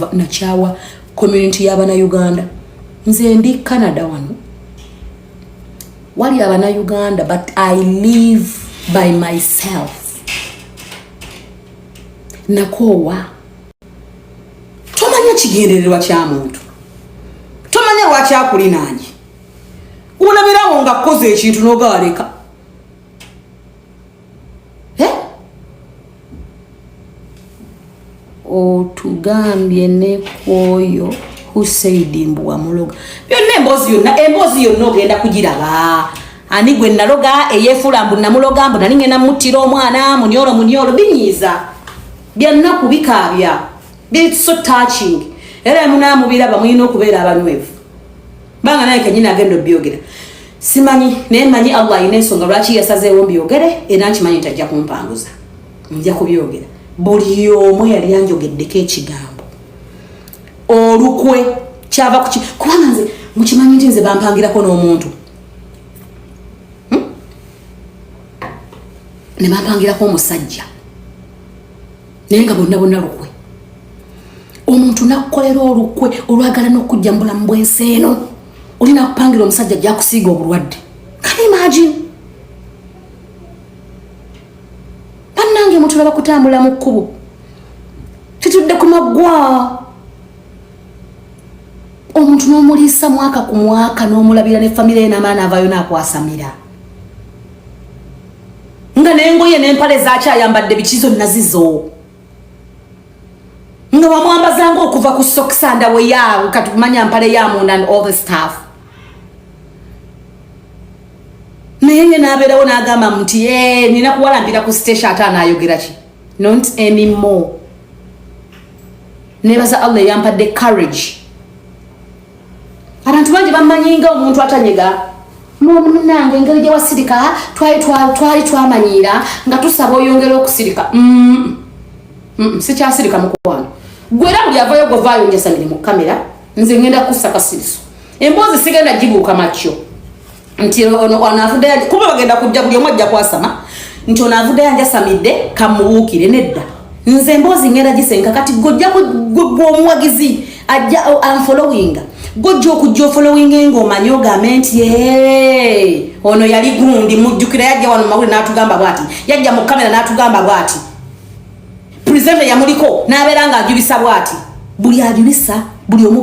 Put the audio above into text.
okuva na chawa community y'abana Uganda nze ndi Canada wano wali abana Uganda but I live by myself nakowa tomanya kigendererwa kya muntu tomanya lwaki akulinanye ulabirawo nga koze ekintu n'ogaleka otugambye ne kwoyo who said mbuwa muloga byonna emboozi yonna ogenda kugiraba ani gwe naloga eyefula mbu namuloga mbu nali ngenda mutira omwana munyolo binyiza byonna kubikabya it's so touching era munamubiraba muyina okubeera abanywevu banga naye kenyina agenda obyogera simanyi naye manyi Allah ayina ensonga lwaki yasazeewo mbyogere era nkimanyi ntajja kumpanguza nja kubyogera buli omu yali anjogeddeko ekigambo olukwe kyava kubanga nze mukimanyi nti nze bampangirako n'omuntu ne bampangirako omusajja naye nga bonna lukwe omuntu nakukolera olukwe olwagala n'okujja mu bulamu bw'ensi eno olina kupangira omusajja ajja kusiiga obulwadde can imagine bannange mutulaba kutambula mu kkubo tutudde ku maggwa omuntu n'omuliisa mwaka ku mwaka n'omulabira ne famire n'amaana avaayo n'akwasamira nga n'engoye n'empale zakyayambadde biki zonna zizo nga bamwambazanga okuva ku sokisanda we yaawe katumanya mpale ya munda and all the stuff naye n'abeerawo n'agamba nti nina kuwalambira ku Stecia ate anaayogera ki not anymore nebaza Allah yampadde courage abantu bangi bamanyinga omuntu atanyega munange engeri gye wasirika twali twamanyira nga tusaba oyongera okusirika sikyasirika mukwano gwera buli avayo govaayo njasamire mu kamera nze ngenda kusaka siriso emboozi sigenda gibuuka makyo nti ono anavudde kuba bagenda kujja buli omu ajja kwasama nti ono avudde yanjasamidde kamubuukire nedda nze emboozi ngenda gisenka kati gojja omuwagizi ajja unfollowinga gojja okujja ofollowinga ng'omanyi ogambe nti ono yali gundi mujjukira yajja wano mawuli n'atugamba bwati yajja mu kamera n'atugamba bwati presenter yamuliko n'abeera nga ajubisa bwati buli ajubisa buli omu